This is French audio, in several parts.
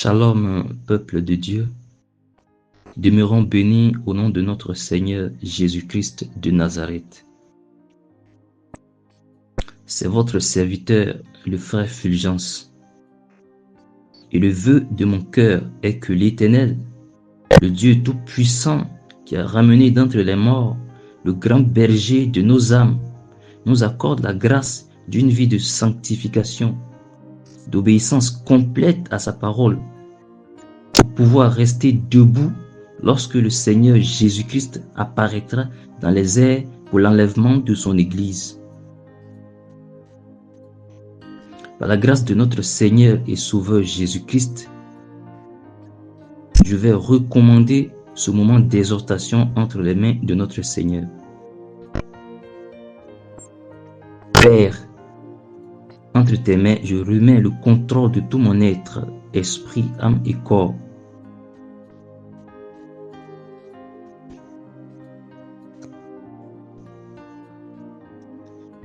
Shalom, peuple de Dieu. Demeurons bénis au nom de notre Seigneur Jésus-Christ de Nazareth. C'est votre serviteur, le frère Fulgence. Et le vœu de mon cœur est que l'Éternel, le Dieu Tout-Puissant qui a ramené d'entre les morts le grand berger de nos âmes, nous accorde la grâce d'une vie de sanctification, d'obéissance complète à sa parole, pour pouvoir rester debout lorsque le Seigneur Jésus-Christ apparaîtra dans les airs pour l'enlèvement de son Église. Par la grâce de notre Seigneur et Sauveur Jésus-Christ, je vais recommander ce moment d'exhortation entre les mains de notre Seigneur. Père, entre tes mains, je remets le contrôle de tout mon être, esprit, âme et corps.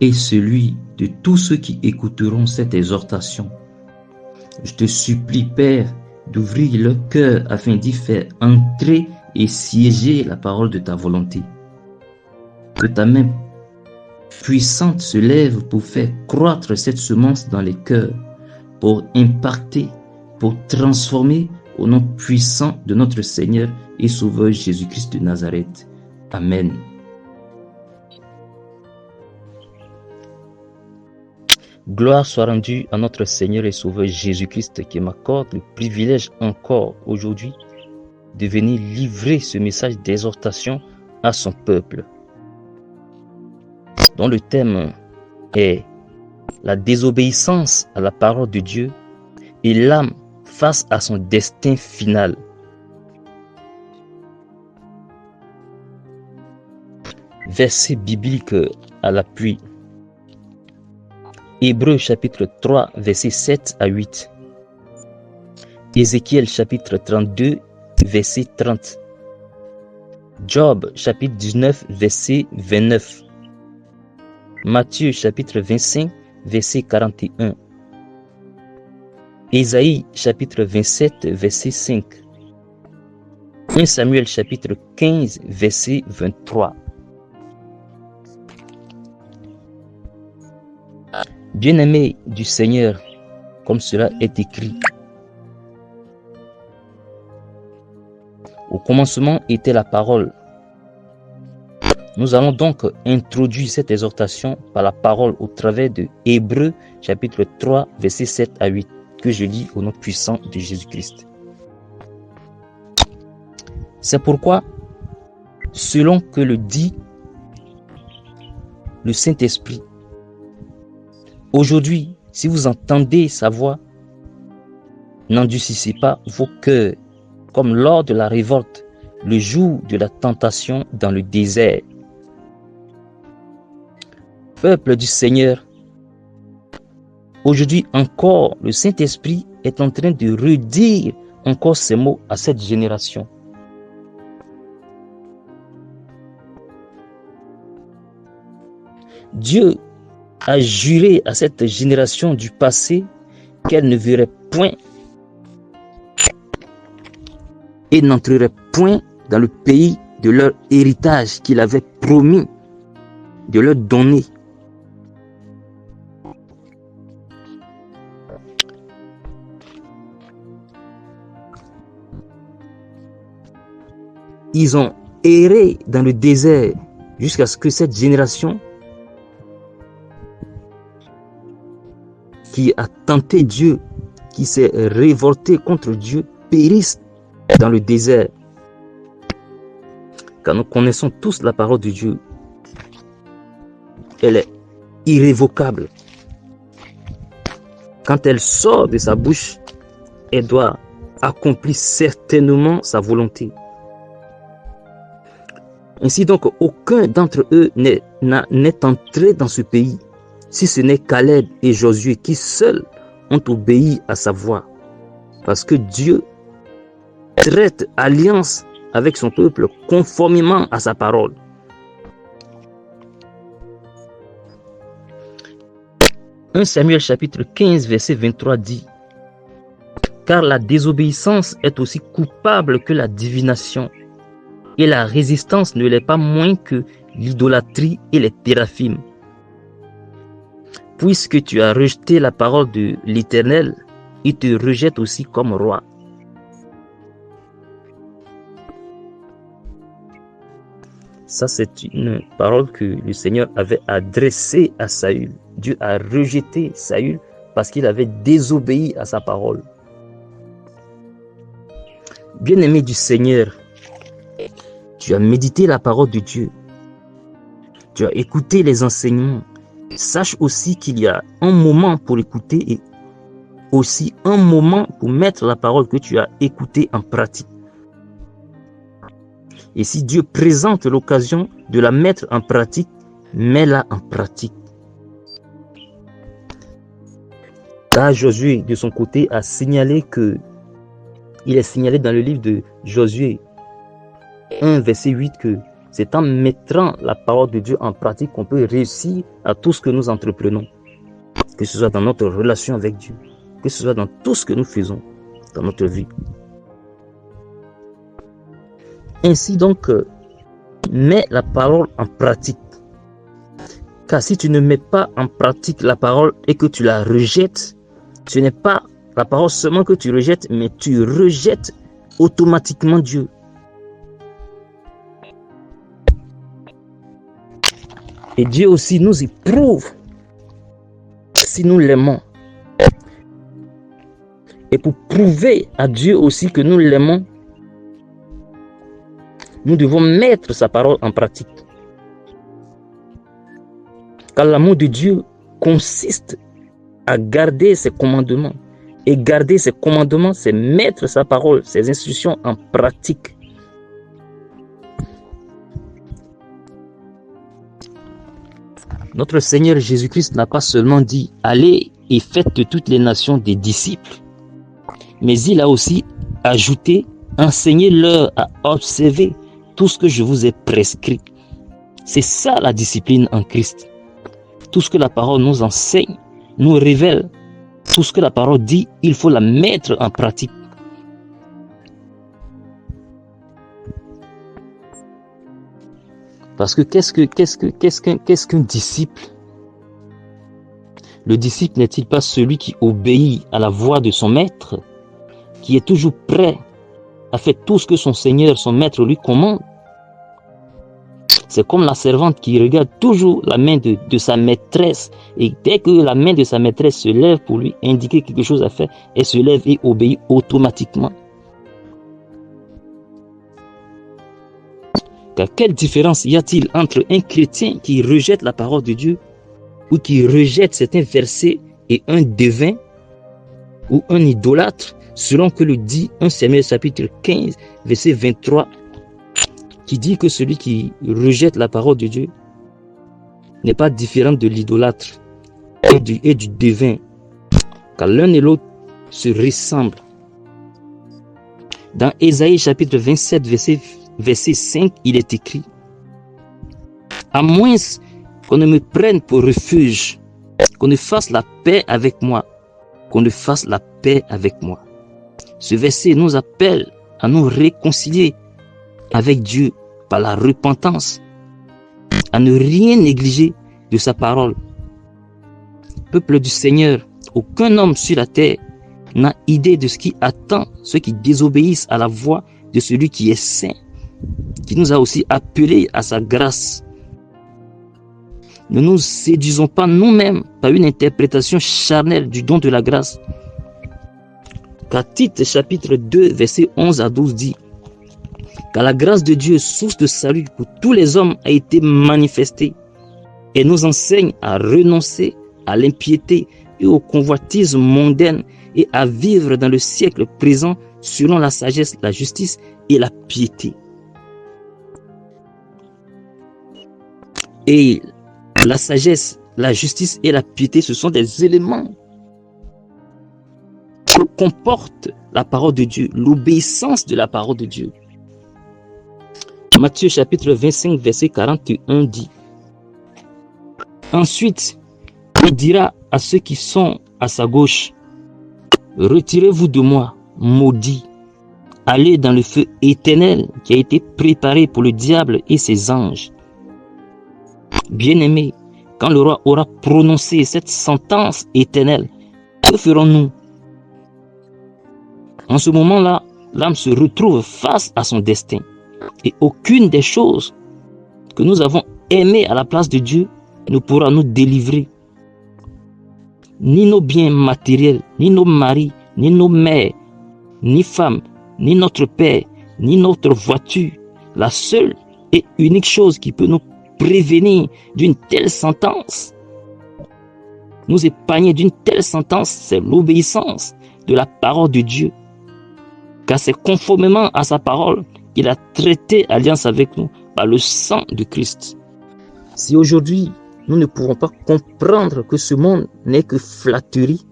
Et celui de tous ceux qui écouteront cette exhortation. Je te supplie, Père, d'ouvrir leur cœur afin d'y faire entrer et siéger la parole de ta volonté. Que ta main puissante se lève pour faire croître cette semence dans les cœurs, pour impacter, pour transformer au nom puissant de notre Seigneur et Sauveur Jésus-Christ de Nazareth. Amen. Gloire soit rendue à notre Seigneur et Sauveur Jésus-Christ qui m'accorde le privilège encore aujourd'hui de venir livrer ce message d'exhortation à son peuple, dont le thème est la désobéissance à la parole de Dieu et l'âme face à son destin final. Verset biblique à l'appui. Hébreux chapitre 3, versets 7 à 8. Ézéchiel chapitre 32, verset 30. Job chapitre 19, verset 29. Matthieu chapitre 25, verset 41. Ésaïe chapitre 27, verset 5. 1 Samuel chapitre 15, verset 23. Bien-aimés du Seigneur, comme cela est écrit. Au commencement était la parole. Nous allons donc introduire cette exhortation par la parole au travers de Hébreux chapitre 3, versets 7 à 8, que je lis au nom puissant de Jésus-Christ. C'est pourquoi, selon que le dit le Saint-Esprit, aujourd'hui, si vous entendez sa voix, n'endurcissez pas vos cœurs, comme lors de la révolte, le jour de la tentation dans le désert. Peuple du Seigneur, aujourd'hui encore, le Saint-Esprit est en train de redire encore ces mots à cette génération. Dieu a juré à cette génération du passé qu'elle ne verrait point et n'entrerait point dans le pays de leur héritage qu'il avait promis de leur donner. Ils ont erré dans le désert jusqu'à ce que cette génération qui a tenté Dieu, qui s'est révolté contre Dieu, périsse dans le désert. Car nous connaissons tous la parole de Dieu. Elle est irrévocable. Quand elle sort de sa bouche, elle doit accomplir certainement sa volonté. Ainsi donc, aucun d'entre eux n'est entré dans ce pays, si ce n'est Caleb et Josué qui seuls ont obéi à sa voix. Parce que Dieu traite alliance avec son peuple conformément à sa parole. 1 Samuel chapitre 15 verset 23 dit: car la désobéissance est aussi coupable que la divination, et la résistance ne l'est pas moins que l'idolâtrie et les téraphimes. Puisque tu as rejeté la parole de l'Éternel, il te rejette aussi comme roi. Ça, c'est une parole que le Seigneur avait adressée à Saül. Dieu a rejeté Saül parce qu'il avait désobéi à sa parole. Bien-aimé du Seigneur, tu as médité la parole de Dieu. Tu as écouté les enseignements. Sache aussi qu'il y a un moment pour écouter et aussi un moment pour mettre la parole que tu as écoutée en pratique. Et si Dieu présente l'occasion de la mettre en pratique, mets-la en pratique. Là, Josué, de son côté, a signalé que il est signalé dans le livre de Josué 1, verset 8, que c'est en mettant la parole de Dieu en pratique qu'on peut réussir à tout ce que nous entreprenons. Que ce soit dans notre relation avec Dieu, que ce soit dans tout ce que nous faisons dans notre vie. Ainsi donc, mets la parole en pratique. Car si tu ne mets pas en pratique la parole et que tu la rejettes, ce n'est pas la parole seulement que tu rejettes, mais tu rejettes automatiquement Dieu. Et Dieu aussi nous éprouve si nous l'aimons. Et pour prouver à Dieu aussi que nous l'aimons, nous devons mettre sa parole en pratique. Car l'amour de Dieu consiste à garder ses commandements. Et garder ses commandements, c'est mettre sa parole, ses instructions en pratique. Notre Seigneur Jésus-Christ n'a pas seulement dit « Allez et faites de toutes les nations des disciples », mais il a aussi ajouté « Enseignez-leur à observer tout ce que je vous ai prescrit ». C'est ça la discipline en Christ. Tout ce que la parole nous enseigne, nous révèle. Tout ce que la parole dit, il faut la mettre en pratique. Parce que qu'est-ce qu'un disciple? Le disciple n'est-il pas celui qui obéit à la voix de son maître, qui est toujours prêt à faire tout ce que son Seigneur, son maître lui commande? C'est comme la servante qui regarde toujours la main de sa maîtresse. Et dès que la main de sa maîtresse se lève pour lui indiquer quelque chose à faire, elle se lève et obéit automatiquement. Car quelle différence y a-t-il entre un chrétien qui rejette la parole de Dieu ou qui rejette certains versets et un devin ou un idolâtre, selon que le dit 1 Samuel chapitre 15, verset 23, qui dit que celui qui rejette la parole de Dieu n'est pas différent de l'idolâtre et du devin, car l'un et l'autre se ressemblent. Dans Ésaïe chapitre 27, verset 5, il est écrit « À moins qu'on ne me prenne pour refuge, qu'on ne fasse la paix avec moi, qu'on ne fasse la paix avec moi. » Ce verset nous appelle à nous réconcilier avec Dieu par la repentance, à ne rien négliger de sa parole. Peuple du Seigneur, aucun homme sur la terre n'a idée de ce qui attend ceux qui désobéissent à la voix de celui qui est saint, qui nous a aussi appelés à sa grâce. Ne nous séduisons pas nous-mêmes par une interprétation charnelle du don de la grâce. Car Tite chapitre 2 verset 11 à 12 dit « Car la grâce de Dieu, source de salut pour tous les hommes, a été manifestée et nous enseigne à renoncer à l'impiété et aux convoitises mondaines et à vivre dans le siècle présent selon la sagesse, la justice et la piété. » Et la sagesse, la justice et la piété, ce sont des éléments que comporte la parole de Dieu, l'obéissance de la parole de Dieu. Matthieu chapitre 25, verset 41 dit « Ensuite, il dira à ceux qui sont à sa gauche, retirez-vous de moi, maudit, allez dans le feu éternel qui a été préparé pour le diable et ses anges. Bien-aimés, quand le roi aura prononcé cette sentence éternelle, que ferons-nous? En ce moment-là, l'âme se retrouve face à son destin. Et aucune des choses que nous avons aimées à la place de Dieu ne pourra nous délivrer. Ni nos biens matériels, ni nos maris, ni nos mères, ni femmes, ni notre père, ni notre voiture. La seule et unique chose qui peut nous prévenir d'une telle sentence, nous épargner d'une telle sentence, c'est l'obéissance de la parole de Dieu. Car c'est conformément à sa parole qu'il a traité alliance avec nous par le sang de Christ. Si aujourd'hui, nous ne pouvons pas comprendre que ce monde n'est que flatterie,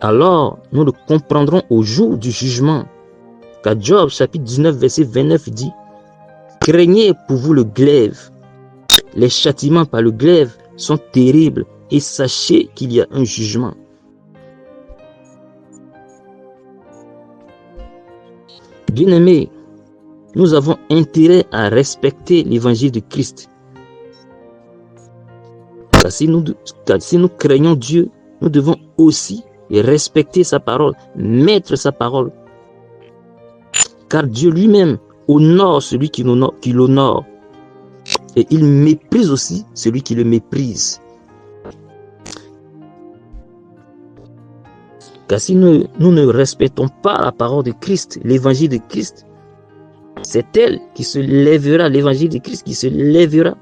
alors nous le comprendrons au jour du jugement. Car Job chapitre 19 verset 29 dit « Craignez pour vous le glaive. Les châtiments par le glaive sont terribles et sachez qu'il y a un jugement. » Bien-aimés, nous avons intérêt à respecter l'évangile de Christ. Car si nous craignons Dieu, nous devons aussi respecter sa parole, mettre sa parole. Car Dieu lui-même honore celui qui l'honore. Et il méprise aussi celui qui le méprise. Car si nous ne respectons pas la parole de Christ, l'évangile de Christ, c'est elle qui se lèvera, l'évangile de Christ qui se lèvera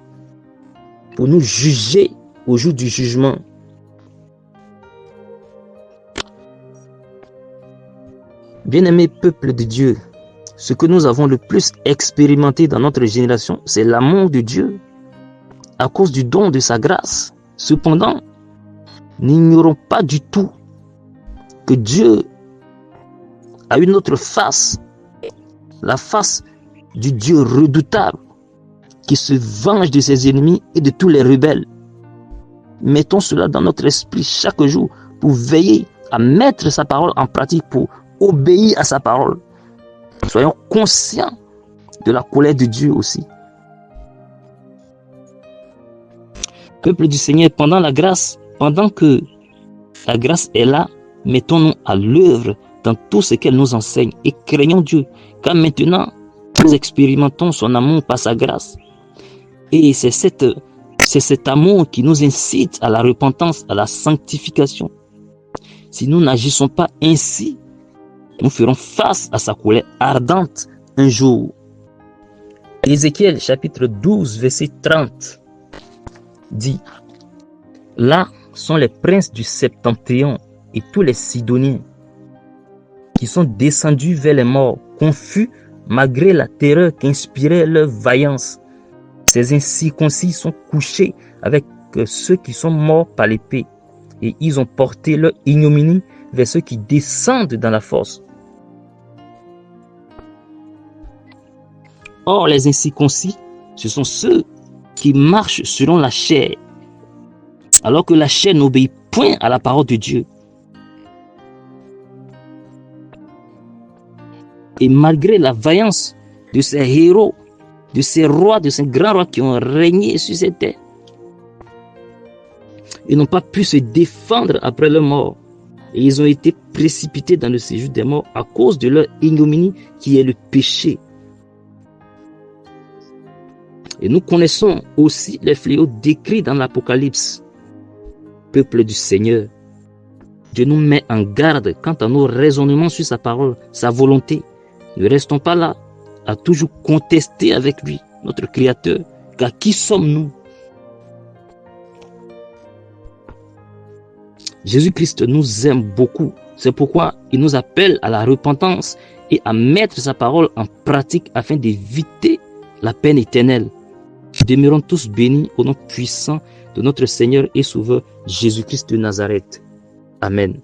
pour nous juger au jour du jugement. Bien-aimé peuple de Dieu, ce que nous avons le plus expérimenté dans notre génération, c'est l'amour de Dieu à cause du don de sa grâce. Cependant, n'ignorons pas du tout que Dieu a une autre face, la face du Dieu redoutable qui se venge de ses ennemis et de tous les rebelles. Mettons cela dans notre esprit chaque jour pour veiller à mettre sa parole en pratique, pour obéir à sa parole. Soyons conscients de la colère de Dieu aussi. Peuple du Seigneur, pendant que la grâce est là, mettons-nous à l'œuvre dans tout ce qu'elle nous enseigne et craignons Dieu, car maintenant nous expérimentons son amour par sa grâce. Et c'est cet amour qui nous incite à la repentance, à la sanctification. Si nous n'agissons pas ainsi, nous ferons face à sa colère ardente un jour. Ézéchiel chapitre 12 verset 30 dit « Là sont les princes du Septentrion et tous les Sidoniens qui sont descendus vers les morts, confus malgré la terreur qu'inspirait leur vaillance. Ces incirconcis sont couchés avec ceux qui sont morts par l'épée, et ils ont porté leur ignominie vers ceux qui descendent dans la force. Or, les incirconcis, ce sont ceux qui marchent selon la chair, alors que la chair n'obéit point à la parole de Dieu. Et malgré la vaillance de ces héros, de ces rois, de ces grands rois qui ont régné sur cette terre, ils n'ont pas pu se défendre après leur mort. Et ils ont été précipités dans le séjour des morts à cause de leur ignominie qui est le péché. Et nous connaissons aussi les fléaux décrits dans l'Apocalypse. Peuple du Seigneur, Dieu nous met en garde quant à nos raisonnements sur sa parole, sa volonté. Ne restons pas là à toujours contester avec lui, notre Créateur, car qui sommes-nous? Jésus-Christ nous aime beaucoup. C'est pourquoi il nous appelle à la repentance et à mettre sa parole en pratique afin d'éviter la peine éternelle. Demeurons tous bénis au nom puissant de notre Seigneur et Sauveur Jésus-Christ de Nazareth. Amen.